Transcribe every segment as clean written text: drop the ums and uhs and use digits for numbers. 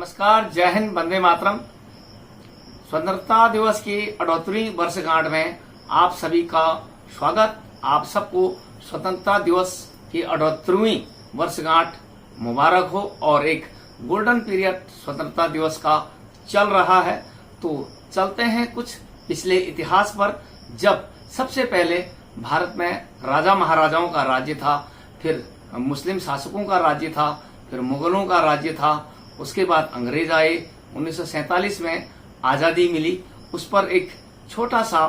नमस्कार, जय हिंद, वंदे मातरम। स्वतंत्रता दिवस की 78वीं वर्षगांठ में आप सभी का स्वागत। आप सबको स्वतंत्रता दिवस की 78वीं वर्षगांठ मुबारक हो और एक गोल्डन पीरियड स्वतंत्रता दिवस का चल रहा है। तो चलते हैं कुछ पिछले इतिहास पर, जब सबसे पहले भारत में राजा महाराजाओं का राज्य था, फिर मुस्लिम शासकों का राज्य था, फिर मुगलों का राज्य था, उसके बाद अंग्रेज आए, 1947 में आजादी मिली। उस पर एक छोटा सा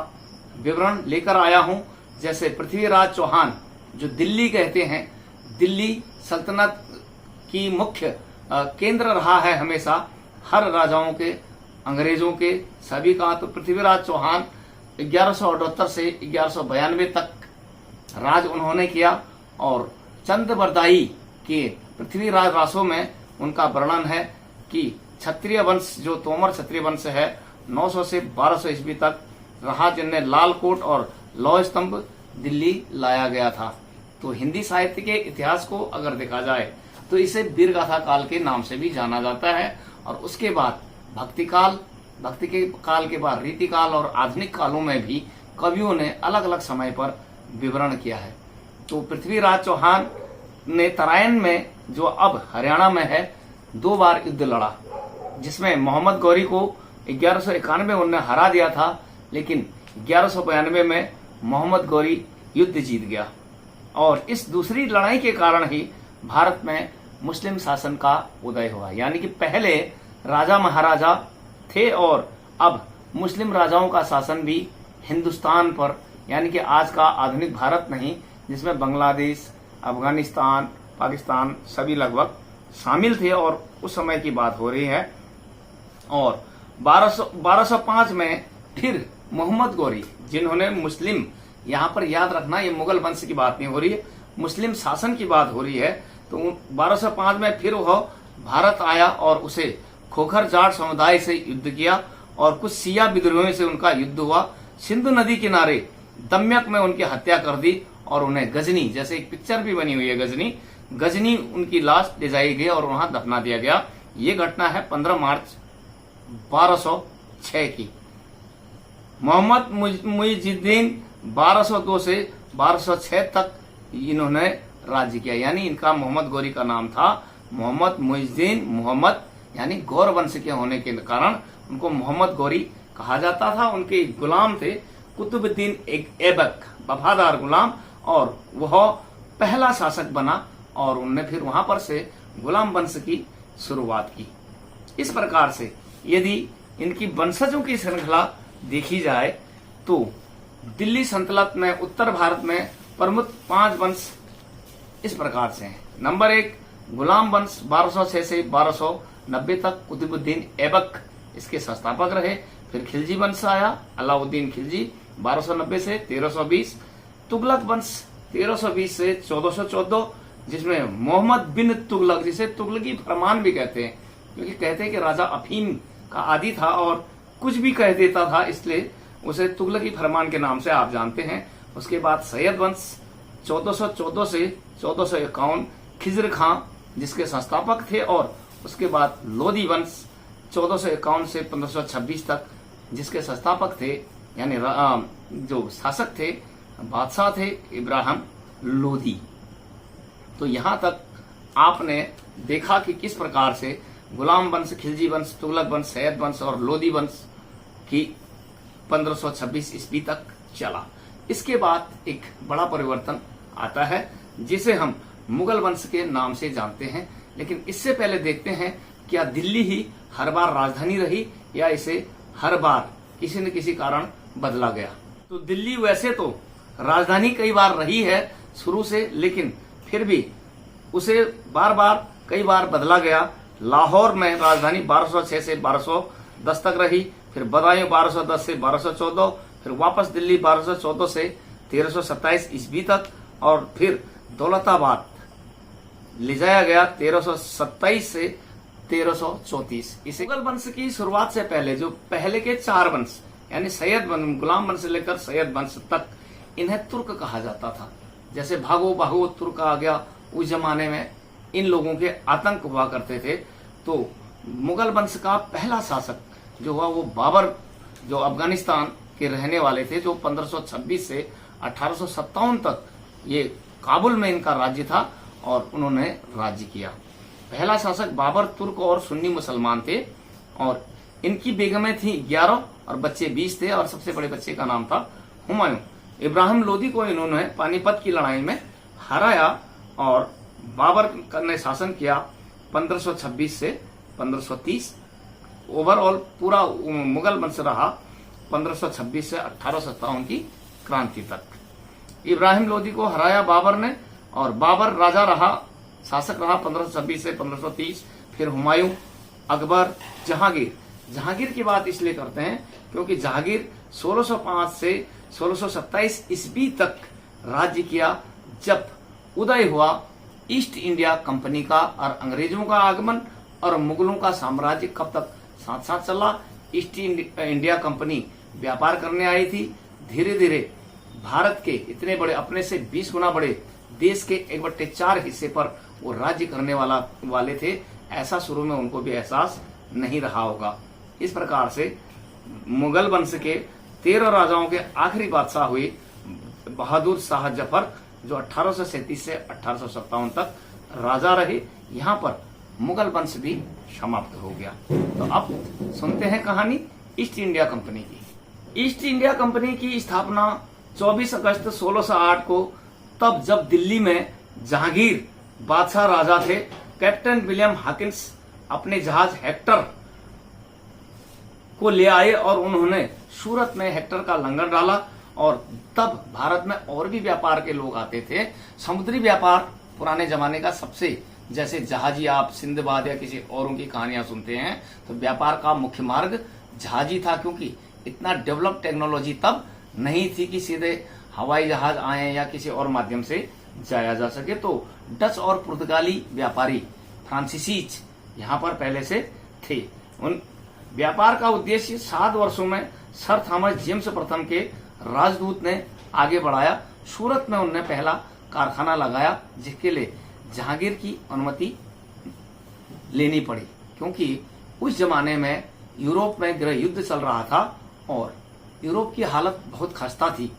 विवरण लेकर आया हूं। जैसे पृथ्वीराज चौहान, जो दिल्ली कहते हैं, दिल्ली सल्तनत की मुख्य केंद्र रहा है हमेशा, हर राजाओं के, अंग्रेजों के, सभी का। तो पृथ्वीराज चौहान 1178 से 1192 तक राज उन्होंने किया और चंद्रबरदाई के पृथ्वीराज रासों में उनका वर्णन है कि क्षत्रिय वंश, जो तोमर क्षत्रिय वंश है, 900 से 1200 ईस्वी तक रहा, जिनने लाल कोट और लौह स्तंभ दिल्ली लाया गया था। तो हिंदी साहित्य के इतिहास को अगर देखा जाए तो इसे वीरगाथा काल के नाम से भी जाना जाता है। और उसके बाद भक्ति के काल के बाद रीति काल और आधुनिक कालों में भी कवियों ने अलग अलग समय पर विवरण किया है। तो पृथ्वीराज चौहान ने तराइन में, जो अब हरियाणा में है, 2 बार युद्ध लड़ा, जिसमें मोहम्मद गौरी को 1191 में उन्होंने हरा दिया था, लेकिन 1192 में मोहम्मद गौरी युद्ध जीत गया। और इस दूसरी लड़ाई के कारण ही भारत में मुस्लिम शासन का उदय हुआ। यानी कि पहले राजा महाराजा थे और अब मुस्लिम राजाओं का शासन भी हिंदुस्तान पर, यानी कि आज का आधुनिक भारत नहीं, जिसमें बांग्लादेश, अफगानिस्तान, पाकिस्तान सभी लगभग शामिल थे। और उस समय की बात हो रही है। और 1205 में फिर मोहम्मद गौरी, जिन्होंने मुस्लिम, यहाँ पर याद रखना ये मुगल वंश की बात नहीं हो रही है, मुस्लिम शासन की बात हो रही है। तो 1205 में फिर वह भारत आया और उसे खोखर जाट समुदाय से युद्ध किया और कुछ सिया विद्रोहियों से उनका युद्ध हुआ। सिंधु नदी किनारे दम्यक में उनकी हत्या कर दी और उन्हें गजनी, जैसे एक पिक्चर भी बनी हुई है गजनी उनकी लाश ले जाई गई और वहां दफना दिया गया। ये घटना है 15 मार्च 1206 की। मोहम्मद मुइजुद्दीन 1202 से 1206 तक इन्होंने राज्य किया। यानी इनका मोहम्मद गौरी का नाम था मोहम्मद मुइजुद्दीन। मोहम्मद यानी गौर वंश के होने के कारण उनको मोहम्मद गौरी कहा जाता था। उनके गुलाम थे कुतुबुद्दीन ऐबक, वफादार गुलाम, और वह पहला शासक बना और उनने फिर वहां पर से गुलाम वंश की शुरुआत की। इस प्रकार से यदि इनकी वंशजों की श्रृंखला देखी जाए तो दिल्ली सल्तनत में उत्तर भारत में प्रमुख 5 वंश इस प्रकार से हैं। नंबर 1 गुलाम वंश, 1206 से 1290 तक कुतुबुद्दीन ऐबक इसके संस्थापक रहे। फिर खिलजी वंश आया, अलाउद्दीन खिलजी 1290 से 1320। तुगलक वंश 1320 से 1414, जिसमें मोहम्मद बिन तुगलक, जिसे तुगलकी फरमान भी कहते हैं, क्योंकि कहते हैं कि राजा अफीम का आदी था और कुछ भी कह देता था, इसलिए उसे तुगलकी फरमान के नाम से आप जानते हैं। उसके बाद सैयद वंश 1414 से 1451, खिजर खां जिसके संस्थापक थे। और उसके बाद लोधी वंश 1451 से 1526 तक, जिसके संस्थापक थे, यानी जो शासक थे, बादशाह थे इब्राहिम लोधी। तो यहां तक आपने देखा कि किस प्रकार से गुलाम वंश, खिलजी वंश, तुगलक वंश, सैयद वंश और लोधी वंश की 1526 ईस्वी तक चला। इसके बाद एक बड़ा परिवर्तन आता है, जिसे हम मुगल वंश के नाम से जानते हैं। लेकिन इससे पहले देखते हैं, क्या दिल्ली ही हर बार राजधानी रही या इसे हर बार किसी न किसी कारण बदला गया। तो दिल्ली वैसे तो राजधानी कई बार रही है शुरू से, लेकिन फिर भी उसे बार बार कई बार बदला गया। लाहौर में राजधानी 1206 से 1210 तक रही, फिर बदायूं 1210 से 1214, फिर वापस दिल्ली 1214 से 1327 ईस्वी तक, और फिर दौलताबाद ले जाया गया 1327 से 1334। इस मुगल वंश की शुरुआत से पहले जो पहले के 4 वंश, यानी सैयद वंश, गुलाम वंश से लेकर सैयद वंश तक, इन्हें तुर्क कहा जाता था। जैसे भागो तुर्क आ गया, उस जमाने में इन लोगों के आतंक हुआ करते थे। तो मुगल वंश का पहला शासक जो हुआ वो बाबर, जो अफगानिस्तान के रहने वाले थे, जो 1526 से 1857 तक ये काबुल में इनका राज्य था और उन्होंने राज्य किया। पहला शासक बाबर तुर्क और सुन्नी मुसलमान थे और इनकी बेगमें थी 11 और बच्चे 20 थे और सबसे बड़े बच्चे का नाम था हुमायूं। इब्राहिम लोदी को इन्होंने पानीपत की लड़ाई में हराया और बाबर ने शासन किया 1526 से 1530। ओवरऑल पूरा मुगल वंश रहा 1526 से 1857 की क्रांति तक। इब्राहिम लोदी को हराया बाबर ने और बाबर राजा रहा, शासक रहा 1526 से 1530। फिर हुमायूं, अकबर, जहांगीर की बात इसलिए करते हैं क्योंकि जहांगीर 1605 से 1627 ईस्वी तक राज्य किया, जब उदय हुआ ईस्ट इंडिया कंपनी का और अंग्रेजों का आगमन और मुगलों का साम्राज्य कब तक साथ साथ चला। ईस्ट इंडिया कंपनी व्यापार करने आई थी, धीरे धीरे भारत के इतने बड़े, अपने से 20 गुना बड़े देश के 1/4 हिस्से पर वो राज्य करने वाले थे। ऐसा शुरू में उनको भी एहसास नहीं रहा होगा। इस प्रकार से मुगल वंश के 13 राजाओं के आखिरी बादशाह हुए बहादुर शाह जफर, जो 1837 से 1857 तक राजा रहे। यहाँ पर मुगल वंश भी समाप्त हो गया। तो अब सुनते हैं कहानी ईस्ट इंडिया कंपनी की। ईस्ट इंडिया कंपनी की स्थापना 24 अगस्त 1608 को, तब जब दिल्ली में जहांगीर बादशाह राजा थे, कैप्टन विलियम हॉकिंस अपने जहाज हेक्टर को ले आए और उन्होंने सूरत में हेक्टर का लंगर डाला। और तब भारत में और भी व्यापार के लोग आते थे। समुद्री व्यापार पुराने जमाने का सबसे, जैसे जहाजी आप सिंधबाद या किसी औरों की कहानियां सुनते हैं, तो व्यापार का मुख्य मार्ग जहाजी था, क्योंकि इतना डेवलप टेक्नोलॉजी तब नहीं थी कि सीधे हवाई जहाज आए या किसी और माध्यम से जाया जा सके। तो डच और पुर्तगाली व्यापारी फ्रांसीसीज यहाँ पर पहले से थे। उन व्यापार का उद्देश्य 7 वर्षों में सर थॉमस जेम्स प्रथम के राजदूत ने आगे बढ़ाया। सूरत में उन्होंने पहला कारखाना लगाया, जिसके लिए जहांगीर की अनुमति लेनी पड़ी, क्योंकि उस जमाने में यूरोप में गृह युद्ध चल रहा था और यूरोप की हालत बहुत खस्ता थी,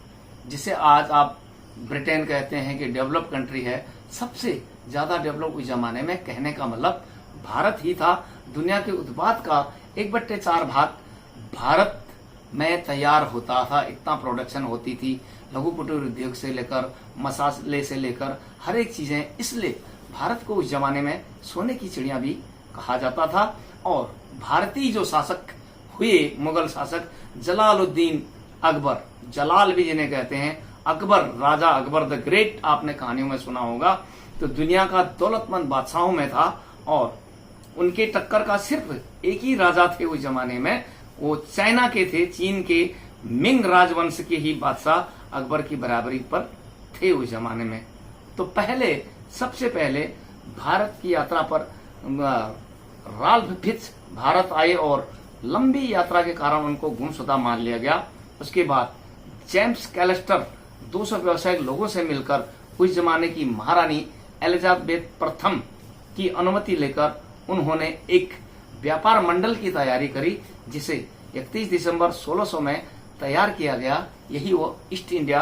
जिसे आज आप ब्रिटेन कहते हैं कि डेवलप कंट्री है। सबसे ज्यादा डेवलप उस जमाने में कहने का मतलब भारत ही था। दुनिया के उत्पाद का 1/4 भाग भारत में तैयार होता था, इतना प्रोडक्शन होती थी, लघु कुटीर उद्योग से लेकर मसाले से लेकर हर एक चीजें। इसलिए भारत को उस जमाने में सोने की चिड़िया भी कहा जाता था। और भारतीय जो शासक हुए, मुगल शासक जलालुद्दीन अकबर, जलाल भी जिन्हें कहते हैं, अकबर, राजा अकबर द ग्रेट, आपने कहानियों में सुना होगा, तो दुनिया का दौलतमंद बादशाहों में था। और उनके टक्कर का सिर्फ एक ही राजा थे उस जमाने में, वो चाइना के थे, चीन के मिंग राजवंश के ही बादशाह अकबर की बराबरी पर थे उस जमाने में। तो सबसे पहले भारत की यात्रा पर राल्फ फिच भारत आए और लंबी यात्रा के कारण उनको गुमशुदा मान लिया गया। उसके बाद जेम्स कैलिस्टर 200 व्यावसायिक लोगों से मिलकर उस जमाने की महारानी एलिजाबेथ प्रथम की अनुमति लेकर उन्होंने एक व्यापार मंडल की तैयारी करी, जिसे 31 दिसंबर 1600 में तैयार किया गया। यही वो ईस्ट इंडिया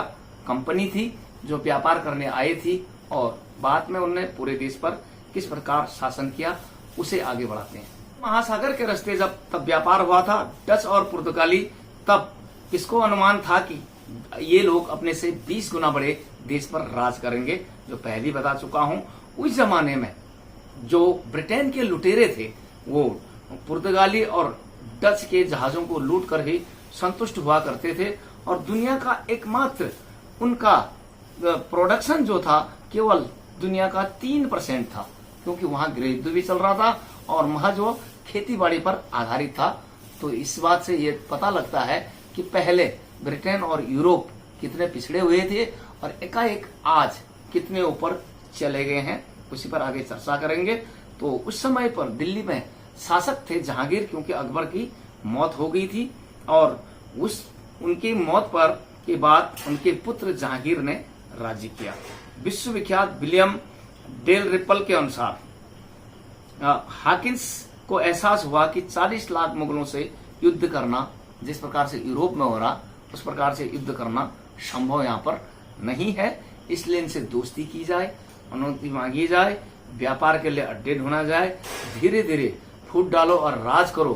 कंपनी थी जो व्यापार करने आई थी। और बाद में उन्होंने पूरे देश पर किस प्रकार शासन किया उसे आगे बढ़ाते हैं। महासागर के रास्ते जब तब व्यापार हुआ था डच और पुर्तगाली, तब किसको अनुमान था कि ये लोग अपने से 20 गुना बड़े देश पर राज करेंगे, जो पहले बता चुका हूं। उस जमाने में जो ब्रिटेन के लुटेरे थे वो पुर्तगाली और डच के जहाजों को लूट कर ही संतुष्ट हुआ करते थे। और दुनिया का एकमात्र उनका प्रोडक्शन जो था केवल दुनिया का 3% था, क्योंकि वहां गृह युद्ध भी चल रहा था और वहां जो खेती बाड़ी पर आधारित था। तो इस बात से ये पता लगता है कि पहले ब्रिटेन और यूरोप कितने पिछड़े हुए थे और एकाएक आज कितने ऊपर चले गए हैं, उसी पर आगे चर्चा करेंगे। तो उस समय पर दिल्ली में शासक थे जहांगीर, क्योंकि अकबर की मौत हो गई थी और उनकी मौत पर के बाद उनके पुत्र जहांगीर ने राज्य किया। विश्वविख्यात विलियम डेल रिपल के अनुसार हॉकिंस को एहसास हुआ कि 40 लाख मुगलों से युद्ध करना, जिस प्रकार से यूरोप में हो रहा उस प्रकार से युद्ध करना संभव यहाँ पर नहीं है। इसलिए इनसे दोस्ती की जाए, अनुमति मांगी जाए, व्यापार के लिए अड्डे ढूंढा जाए, धीरे धीरे फूट डालो और राज करो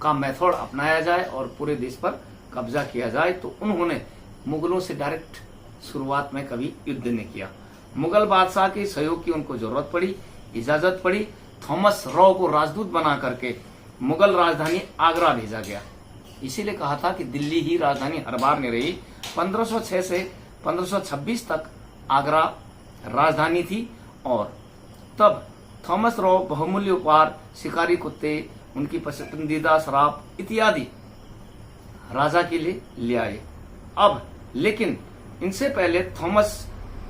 का मेथड अपनाया जाए और पूरे देश पर कब्जा किया जाए। तो उन्होंने मुगलों से डायरेक्ट शुरुआत में कभी युद्ध नहीं किया। मुगल बादशाह के सहयोग की उनको जरूरत पड़ी, इजाजत पड़ी। थॉमस रॉ को राजदूत बना करके मुगल राजधानी आगरा भेजा गया। इसीलिए कहा था कि दिल्ली ही राजधानी हर बार नहीं रही। 1506 से 1526 तक आगरा राजधानी थी और तब थॉमस रॉ बहुमूल्य उपहार, शिकारी कुत्ते, उनकी पसंदीदा शराब इत्यादि राजा के लिए ले आए। अब लेकिन इनसे पहले थॉमस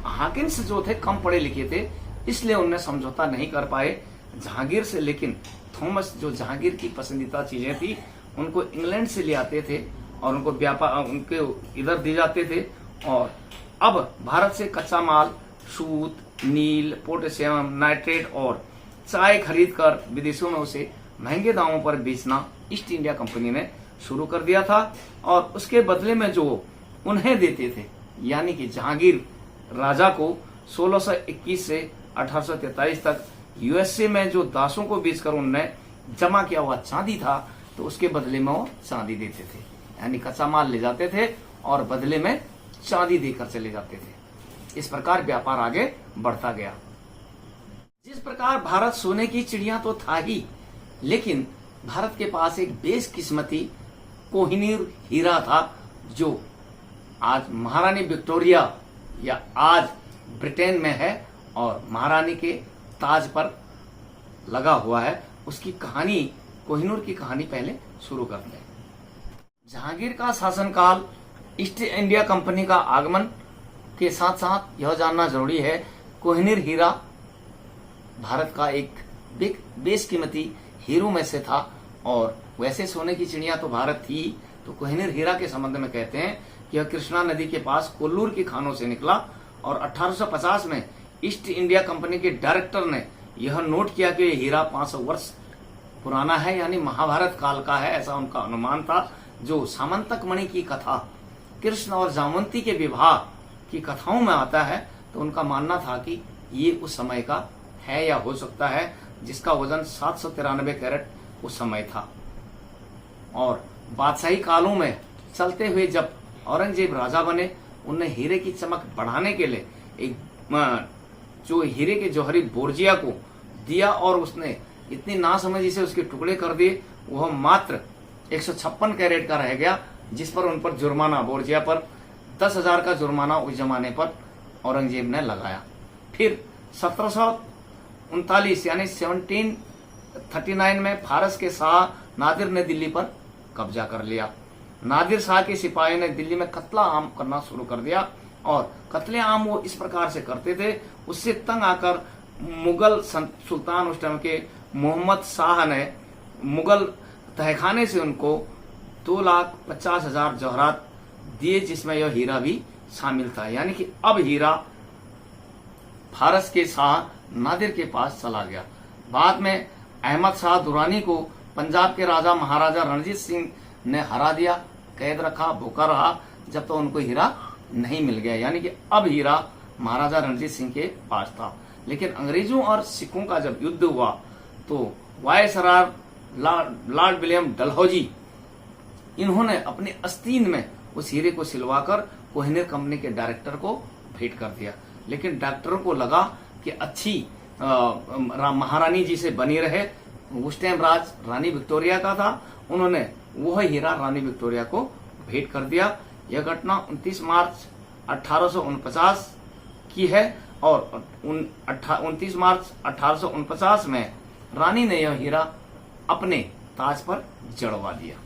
हाकिन्स जो थे कम पढ़े लिखे थे, इसलिए उनने समझौता नहीं कर पाए जहांगीर से। लेकिन थॉमस जो जहांगीर की पसंदीदा चीजें थी उनको इंग्लैंड से ले आते थे और उनको व्यापार उनके इधर दिए जाते थे। और अब भारत से कच्चा माल, सूत, नील, पोटेशियम, नाइट्रेट और चाय खरीद कर विदेशों में उसे महंगे दामों पर बेचना ईस्ट इंडिया कंपनी ने शुरू कर दिया था। और उसके बदले में जो उन्हें देते थे, यानी कि जहांगीर राजा को 1621 से 1843 तक यूएसए में जो दासों को बेचकर उनने जमा किया हुआ चांदी था, तो उसके बदले में वो चांदी देते थे। यानी कच्चा माल ले जाते थे और बदले में चांदी देकर चले जाते थे। इस प्रकार व्यापार आगे बढ़ता गया। जिस प्रकार भारत सोने की चिड़िया तो था ही, लेकिन भारत के पास एक बेशकिस्मती कोहिनूर हीरा था, जो आज महारानी विक्टोरिया या आज ब्रिटेन में है और महारानी के ताज पर लगा हुआ है। उसकी कहानी, कोहिनूर की कहानी पहले शुरू करते हैं। जहांगीर का शासनकाल, ईस्ट इंडिया कंपनी का आगमन के साथ साथ यह जानना जरूरी है, कोहिनूर हीरा भारत का एक बेशकीमती हीरो में से था। और वैसे सोने की चिड़िया तो भारत थी, तो कोहिनूर हीरा के संबंध में कहते हैं कि यह कृष्णा नदी के पास कोल्लूर की खानों से निकला और 1850 में ईस्ट इंडिया कंपनी के डायरेक्टर ने यह नोट किया कि यह हीरा 500 वर्ष पुराना है, यानी महाभारत काल का है, ऐसा उनका अनुमान था। जो सामंतक मणि की कथा कृष्ण और जामवंती के विवाह की कथाओं में आता है, तो उनका मानना था कि ये उस समय का है या हो सकता है, जिसका वजन 793 कैरेट उस समय था। और बादशाही कालों में चलते हुए जब औरंगजेब राजा बने, उन्हें हीरे की चमक बढ़ाने के लिए एक जो हीरे के जौहरी बोर्जिया को दिया और उसने इतनी नासमझी से उसके टुकड़े कर दिए, वह मात्र 156 कैरेट का रह गया, जिस पर उन पर जुर्माना, बोर्जिया पर 10,000 का जुर्माना उस जमाने पर औरंगजेब ने लगाया। फिर 1739 यानी 1739 में फारस के शाह नादिर ने दिल्ली पर कब्जा कर लिया। नादिर शाह के सिपाहियों ने दिल्ली में कत्ला आम करना शुरू कर दिया और कत्ले आम वो इस प्रकार से करते थे, उससे तंग आकर मुगल सुल्तान उस टाइम के मोहम्मद शाह ने मुगल तहखाने से उनको 2,50,000 जौहरात दिए, जिसमें यह हीरा भी शामिल था। यानी कि अब हीरा फारस के शाह नादिर के पास चला गया। बाद में अहमद शाह दुरानी को पंजाब के राजा महाराजा रणजीत सिंह ने हरा दिया, कैद रखा, भूखा रहा, जब तो उनको हीरा नहीं मिल गया। यानी कि अब हीरा महाराजा रणजीत सिंह के पास था। लेकिन अंग्रेजों और सिखों का जब युद्ध हुआ, तो वायसराय लॉर्ड विलियम डलहौजी, इन्होंने अपने आस्तीन में उस हीरे को सिलवाकर कोहिनूर कंपनी के डायरेक्टर को भेंट कर दिया। लेकिन डॉक्टरों को लगा कि अच्छी महारानी जी से बनी रहे। उस टाइम राज रानी विक्टोरिया का था, उन्होंने वह हीरा रानी विक्टोरिया को भेंट कर दिया। यह घटना 29 मार्च 1849 की है और 29 मार्च 1849 में रानी ने यह हीरा अपने ताज पर जड़वा दिया।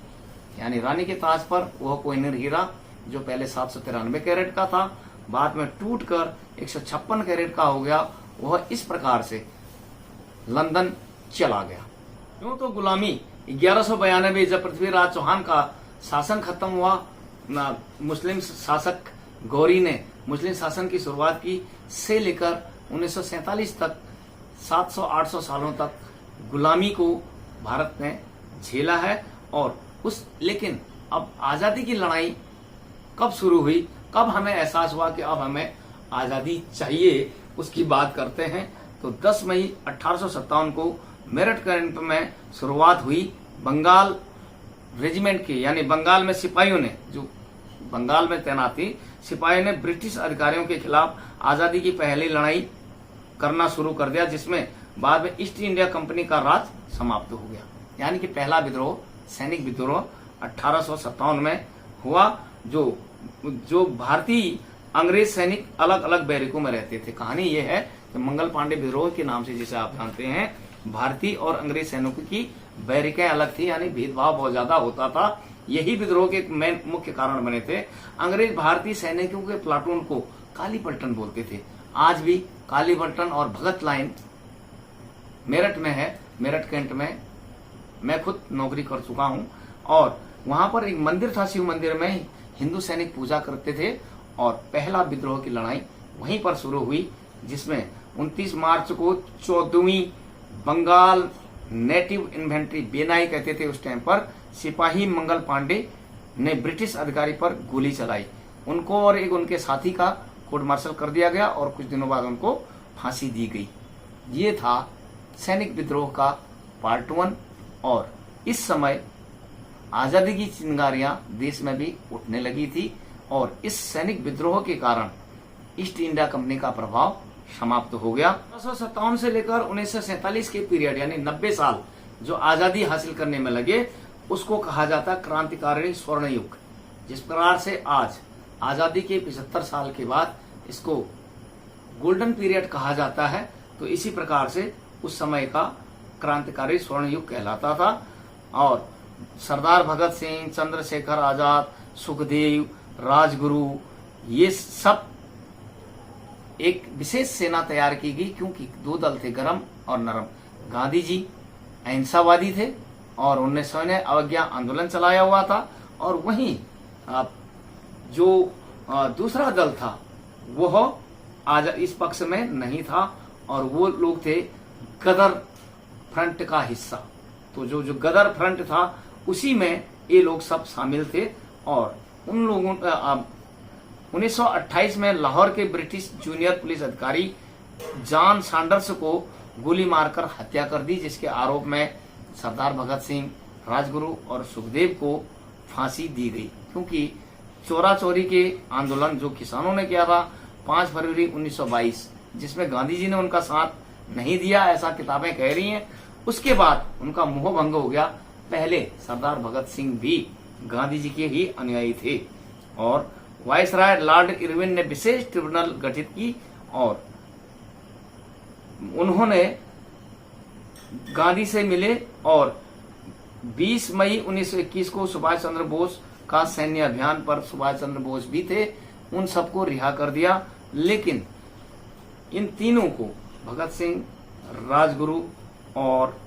यानी रानी के ताज पर वह कोहिनूर हीरा जो पहले 793 कैरेट का था, बाद में टूटकर 156 कैरेट का हो गया, वह इस प्रकार से लंदन चला गया। यूं तो गुलामी 1192 जब पृथ्वीराज चौहान का शासन खत्म हुआ, मुस्लिम शासक गौरी ने मुस्लिम शासन की शुरुआत की, से लेकर 1947 तक 700-800 सालों तक गुलामी को भारत ने झेला है। और लेकिन अब आजादी की लड़ाई कब शुरू हुई, कब हमें एहसास हुआ कि अब हमें आजादी चाहिए, उसकी बात करते हैं। तो 10 मई 1857 को मेरठ कैंप में शुरुआत हुई। बंगाल रेजिमेंट के यानी बंगाल में सिपाहियों ने, जो बंगाल में तैनात थी, सिपाहियों ने ब्रिटिश अधिकारियों के खिलाफ आजादी की पहली लड़ाई करना शुरू कर दिया, जिसमें बाद में ईस्ट इंडिया कंपनी का राज समाप्त हो गया। यानी कि पहला विद्रोह, सैनिक विद्रोह 1857 में हुआ। जो भारतीय अंग्रेज सैनिक अलग अलग बैरिकों में रहते थे। कहानी यह है कि मंगल पांडे विद्रोह के नाम से, जिसे आप जानते हैं, भारतीय और अंग्रेज सैनिकों की बैरिकें अलग थी, यानी भेदभाव बहुत ज्यादा होता था। यही विद्रोह के मेन मुख्य कारण बने थे। अंग्रेज भारतीय सैनिकों के प्लाटून को काली पलटन बोलते थे। आज भी काली पलटन और भगत लाइन मेरठ में है। मेरठ कैंट में मैं खुद नौकरी कर चुका हूं और वहां पर एक मंदिर था, शिव मंदिर में हिंदू सैनिक पूजा करते थे। और पहला विद्रोह की लड़ाई वहीं पर शुरू हुई, जिसमें 29 मार्च को 14वीं बंगाल नेटिव इन्फेंट्री, बेनाई कहते थे उस टाइम पर, सिपाही मंगल पांडे ने ब्रिटिश अधिकारी पर गोली चलाई। उनको और एक उनके साथी का कोर्ट मार्शल कर दिया गया और कुछ दिनों बाद उनको फांसी दी गई। ये था सैनिक विद्रोह का पार्ट 1। और इस समय आजादी की चिंगारियां देश में भी उठने लगी थी और इस सैनिक विद्रोह के कारण ईस्ट इंडिया कंपनी का प्रभाव समाप्त हो गया। 1857 से लेकर 1947 के पीरियड, यानी 90 साल जो आजादी हासिल करने में लगे, उसको कहा जाता क्रांतिकारी स्वर्ण युग। जिस प्रकार से आज आजादी के 75 साल के बाद इसको गोल्डन पीरियड कहा जाता है, तो इसी प्रकार से उस समय का क्रांतिकारी स्वर्ण युग कहलाता था। और सरदार भगत सिंह, चंद्रशेखर आजाद, सुखदेव, राजगुरु, ये सब एक विशेष सेना तैयार की गई, क्योंकि 2 दल थे, गरम और नरम। गांधी जी अहिंसावादी थे और उन्होंने सविनय अवज्ञा आंदोलन चलाया हुआ था। और वहीं जो दूसरा दल था वह आज इस पक्ष में नहीं था और वो लोग थे गदर फ्रंट का हिस्सा। तो जो गदर फ्रंट था उसी में ये लोग सब शामिल थे। और उन लोगों 1928 में लाहौर के ब्रिटिश जूनियर पुलिस अधिकारी जॉन सैंडर्स को गोली मारकर हत्या कर दी, जिसके आरोप में सरदार भगत सिंह, राजगुरु और सुखदेव को फांसी दी गई। क्योंकि चोरा चोरी के आंदोलन जो किसानों ने किया था 5 फरवरी 1922, जिसमें गांधी जी ने उनका साथ नहीं दिया, ऐसा किताबें कह रही हैं, उसके बाद उनका मोह भंग हो गया। पहले सरदार भगत सिंह भी गांधी जी के ही अनुयायी थे और वायसराय लॉर्ड इरविन ने विशेष ट्रिब्यूनल गठित की और उन्होंने गांधी से मिले। और 20 मई 1921 को सुभाष चंद्र बोस का सैन्य अभियान पर, सुभाष चंद्र बोस भी थे, उन सबको रिहा कर दिया। लेकिन इन तीनों को, भगत सिंह, राजगुरु और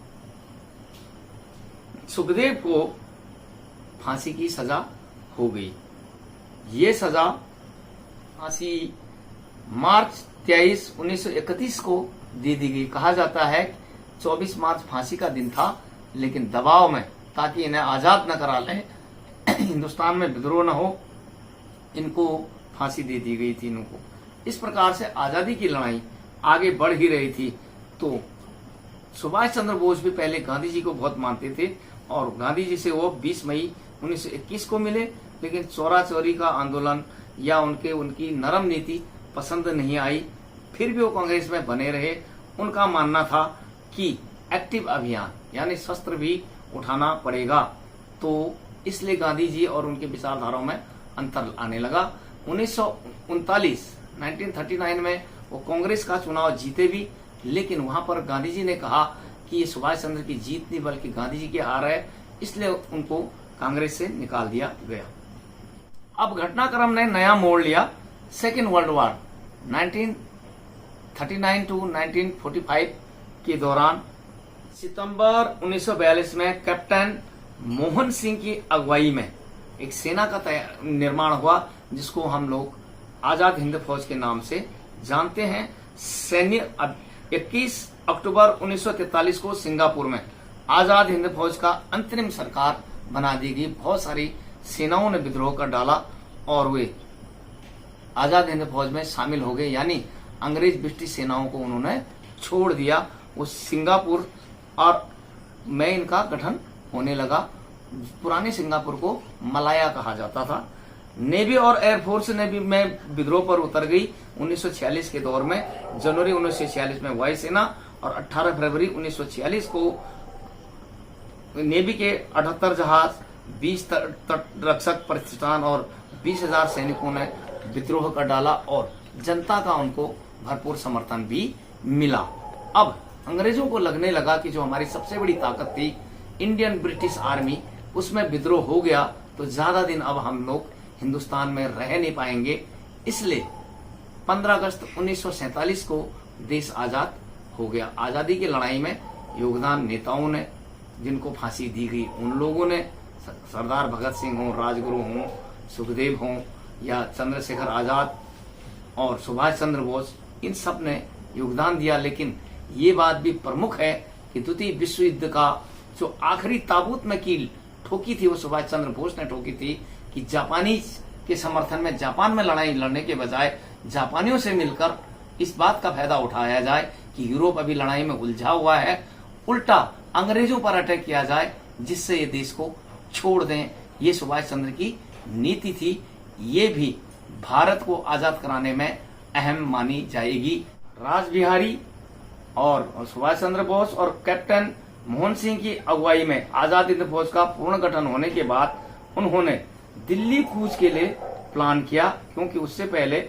सुखदेव को फांसी की सजा हो गई। ये सजा फांसी मार्च 23, 1931 को दे दी गई। कहा जाता है 24 मार्च फांसी का दिन था, लेकिन दबाव में, ताकि इन्हें आजाद न करा लें, हिंदुस्तान में विद्रोह न हो, इनको फांसी दे दी गई तीनों को। इस प्रकार से आजादी की लड़ाई आगे बढ़ ही रही थी। तो सुभाष चंद्र बोस भी पहले गांधी जी को बहुत मानते थे और गांधी जी से वो 20 मई 1921 को मिले, लेकिन चोरा चोरी का आंदोलन या उनकी नरम नीति पसंद नहीं आई। फिर भी वो कांग्रेस में बने रहे। उनका मानना था कि एक्टिव अभियान यानी शस्त्र भी उठाना पड़ेगा, तो इसलिए गांधी जी और उनके विचारधाराओं में अंतर आने लगा। 1939 में वो कांग्रेस का चुनाव जीते भी, लेकिन वहां पर गांधी जी ने कहा कि ये सुभाष चंद्र की जीत नहीं बल्कि गांधी जी की हार है, इसलिए उनको कांग्रेस से निकाल दिया गया। अब घटनाक्रम ने नया मोड़ लिया। सेकेंड वर्ल्ड वॉर 1939 to 1945 के दौरान सितंबर 1942 में कैप्टन मोहन सिंह की अगुवाई में एक सेना का निर्माण हुआ, जिसको हम लोग आजाद हिंद फौज के नाम से जानते हैं। सैन्य 21 अक्टूबर 1943 को सिंगापुर में आजाद हिंद फौज का अंतरिम सरकार बना दी गई। बहुत सारी सेनाओं ने विद्रोह कर डाला और वे आजाद हिंद फौज में शामिल हो गए, यानी अंग्रेज ब्रिटिश सेनाओं को उन्होंने छोड़ दिया। उस सिंगापुर और में इनका गठन होने लगा। पुराने सिंगापुर को मलाया कहा जाता था। नेवी और एयरफोर्स नेवी में विद्रोह पर उतर गई 1946 के दौर में। जनवरी 1946 में वायुसेना और 18 फरवरी 1946 को नेवी के 78 जहाज, 20 तटरक्षक प्रतिष्ठान और 20,000 सैनिकों ने विद्रोह कर डाला और जनता का उनको भरपूर समर्थन भी मिला। अब अंग्रेजों को लगने लगा कि जो हमारी सबसे बड़ी ताकत थी इंडियन ब्रिटिश आर्मी, उसमें विद्रोह हो गया तो ज्यादा दिन अब हम लोग हिंदुस्तान में रह नहीं पाएंगे। इसलिए 15 अगस्त 1947 को देश आजाद हो गया। आजादी की लड़ाई में योगदान नेताओं ने, जिनको फांसी दी गई उन लोगों ने, सरदार भगत सिंह हों, राजगुरु हों, सुखदेव हों या चंद्रशेखर आजाद और सुभाष चंद्र बोस, इन सब ने योगदान दिया। लेकिन ये बात भी प्रमुख है कि द्वितीय विश्व युद्ध का जो आखिरी ताबूत में कील ठोकी थी वो सुभाष चंद्र बोस ने ठोकी थी कि जापानीज के समर्थन में जापान में लड़ाई लड़ने के बजाय जापानियों से मिलकर इस बात का फायदा उठाया जाए कि यूरोप अभी लड़ाई में उलझा हुआ है, उल्टा अंग्रेजों पर अटैक किया जाए जिससे ये देश को छोड़ दें। ये सुभाष चंद्र की नीति थी। ये भी भारत को आजाद कराने में अहम मानी जाएगी। रासबिहारी और सुभाष चंद्र बोस और कैप्टन मोहन सिंह की अगुवाई में आजाद हिंद फौज का पूर्ण गठन होने के बाद उन्होंने दिल्ली कूच के लिए प्लान किया, क्योंकि उससे पहले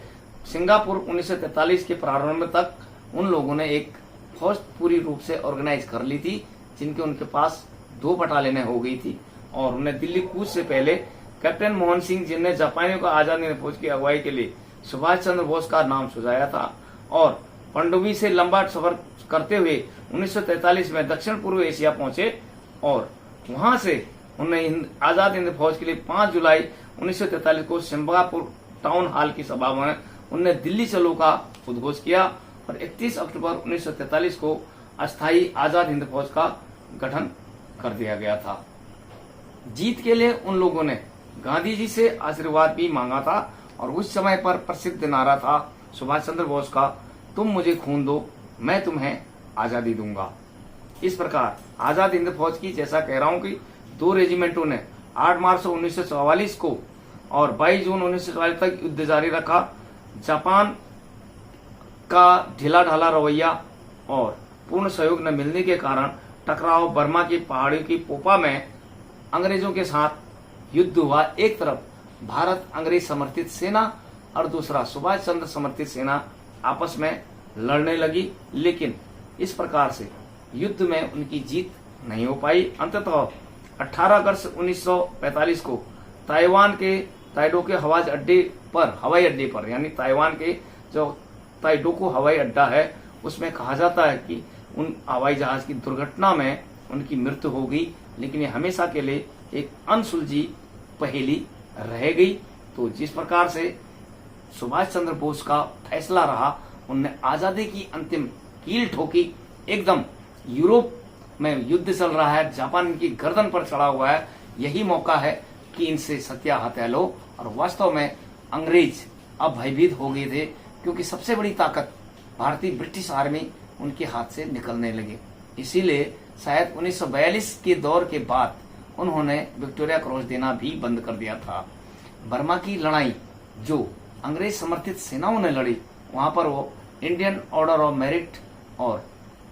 सिंगापुर 1943 के प्रारंभ तक उन लोगों ने एक फौज पूरी रूप से ऑर्गेनाइज कर ली थी, जिनके उनके पास 2 बटालियनें हो गई थी। और उन्हें दिल्ली कूच से पहले कैप्टन मोहन सिंह, जिनने जापानियों को आजाद हिंद फौज की अगुवाई के लिए सुभाष चंद्र बोस का नाम सुझाया था, और पनडुब्बी से लंबा सफर करते हुए 1943 में दक्षिण पूर्व एशिया पहुंचे और वहां से उन्हें आजाद हिंद फौज के लिए 5 जुलाई 1943 को सिंगापुर टाउन हॉल की सभा में उन्होंने दिल्ली चलो का उद्घोष किया और 31 अक्टूबर 1943 को अस्थायी आजाद हिंद फौज का गठन कर दिया गया था। जीत के लिए उन लोगों ने गांधी जी से आशीर्वाद भी मांगा था और उस समय पर प्रसिद्ध नारा था सुभाष चंद्र बोस का, तुम मुझे खून दो मैं तुम्हें आजादी दूंगा। इस प्रकार आजाद हिंद फौज की, जैसा कह रहा हूं कि 2 रेजिमेंटों ने 8 मार्च 1944 को और 22 जून 1944 तक युद्ध जारी रखा। जापान का ढीला ढाला रवैया और पूर्ण सहयोग न मिलने के कारण टकराव बर्मा की पहाड़ियों की पोपा में अंग्रेजों के साथ युद्ध हुआ। एक तरफ भारत अंग्रेज समर्थित सेना और दूसरा सुभाष चंद्र समर्थित सेना आपस में लड़ने लगी, लेकिन इस प्रकार से युद्ध में उनकी जीत नहीं हो पाई। अंततः 18 अगस्त 1945 को ताइवान के ताइडोके हवाई अड्डे पर यानी ताइवान के जो ताइडोको हवाई अड्डा है उसमें कहा जाता है कि उन हवाई जहाज की दुर्घटना में उनकी मृत्यु हो गई, लेकिन ये हमेशा के लिए एक अनसुलझी पहेली रह गई। तो जिस प्रकार से सुभाष चंद्र बोस का फैसला रहा, उनने आजादी की अंतिम कील ठोकी। एकदम यूरोप में युद्ध चल रहा है, जापान इनकी गर्दन पर चढ़ा हुआ है, यही मौका है कि इनसे सत्या हत्या लो। और वास्तव में अंग्रेज अब भयभीत हो गए थे, क्योंकि सबसे बड़ी ताकत भारतीय ब्रिटिश आर्मी उनके हाथ से निकलने लगे। इसीलिए शायद 1942 के दौर के बाद उन्होंने विक्टोरिया क्रॉस देना भी बंद कर दिया था। बर्मा की लड़ाई जो अंग्रेज समर्थित सेनाओं ने लड़ी, वहां पर वो इंडियन ऑर्डर ऑफ मेरिट और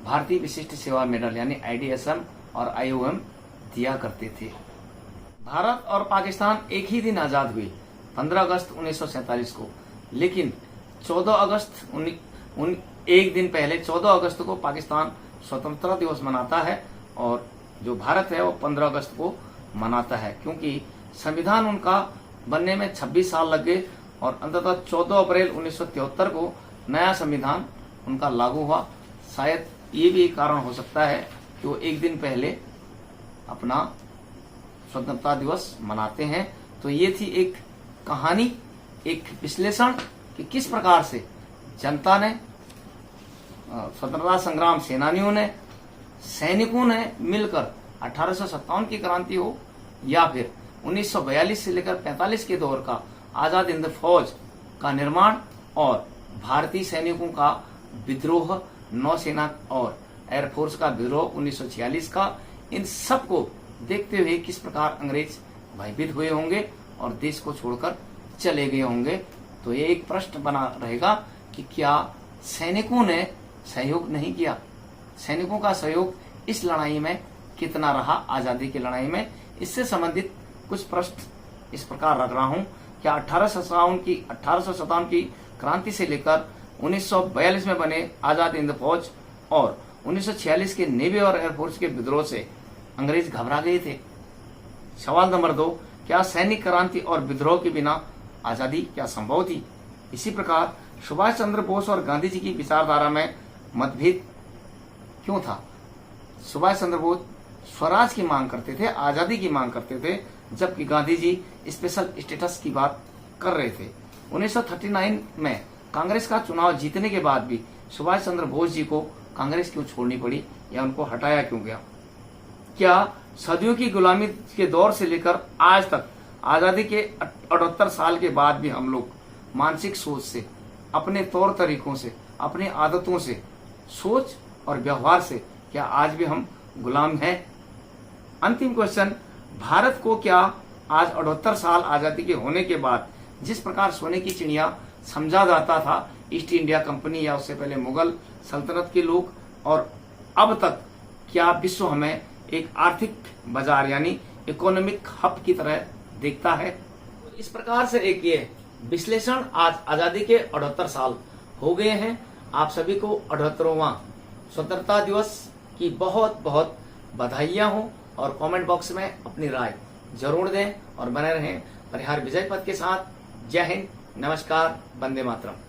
भारतीय विशिष्ट सेवा मेडल यानी IDSM और IOM दिया करते थे। भारत और पाकिस्तान एक ही दिन आजाद हुए 15 अगस्त 1947 को, लेकिन 14 अगस्त एक दिन पहले 14 अगस्त को पाकिस्तान स्वतंत्रता दिवस मनाता है और जो भारत है वो 15 अगस्त को मनाता है, क्योंकि संविधान उनका बनने में 26 साल लग गए और अंततः 14 अप्रैल 1973 को नया संविधान उनका लागू हुआ। शायद ये भी एक कारण हो सकता है कि वो एक दिन पहले अपना स्वतंत्रता दिवस मनाते हैं। तो ये थी एक कहानी, एक विश्लेषण कि किस प्रकार से जनता ने, स्वतंत्रता संग्राम सेनानियों ने, सैनिकों ने मिलकर 1857 की क्रांति हो या फिर 1942 से लेकर 45 के दौर का आजाद हिंद फौज का निर्माण और भारतीय सैनिकों का विद्रोह, नौसेना और एयरफोर्स का विद्रोह 1946 का, इन सब को देखते हुए किस प्रकार अंग्रेज भयभीत हुए होंगे और देश को छोड़कर चले गए होंगे। तो ये एक प्रश्न बना रहेगा कि क्या सैनिकों ने सहयोग नहीं किया? सैनिकों का सहयोग इस लड़ाई में कितना रहा, आजादी की लड़ाई में? इससे संबंधित कुछ प्रश्न इस प्रकार रख रहा हूं। क्या 1857 की क्रांति से लेकर 1942 में बने आजाद हिंद फौज और 1946 के नेवी और एयरफोर्स के विद्रोह से अंग्रेज घबरा गए थे? सवाल नंबर 2, क्या सैनिक क्रांति और विद्रोह के बिना आजादी क्या संभव थी? इसी प्रकार सुभाष चंद्र बोस और गांधी जी की विचारधारा में मतभेद क्यों था? सुभाष चंद्र बोस स्वराज की मांग करते थे, आजादी की मांग करते थे, जबकि गांधी जी स्पेशल स्टेटस की बात कर रहे थे। 1939 में कांग्रेस का चुनाव जीतने के बाद भी सुभाष चंद्र बोस जी को कांग्रेस क्यों छोड़नी पड़ी या उनको हटाया क्यों गया? क्या सदियों की गुलामी के दौर से लेकर आज तक आजादी के 78 साल के बाद भी हम लोग मानसिक सोच से, अपने तौर तरीकों से, अपनी आदतों से, सोच और व्यवहार से क्या आज भी हम गुलाम हैं? अंतिम क्वेश्चन, भारत को क्या आज 78 साल आजादी के होने के बाद जिस प्रकार सोने की चिड़िया समझा जाता था ईस्ट इंडिया कंपनी या उससे पहले मुगल सल्तनत के लोग, और अब तक क्या विश्व हमें एक आर्थिक बाजार यानी इकोनॉमिक हब की तरह देखता है? इस प्रकार से एक ये विश्लेषण, आज आजादी के 78 साल हो गए हैं। आप सभी को 78वां स्वतंत्रता दिवस की बहुत बहुत बधाइयां हो और कमेंट बॉक्स में अपनी राय जरूर दें और बने रहें परिहार विजय पथ के साथ। जय हिंद, नमस्कार, वंदे मातरम।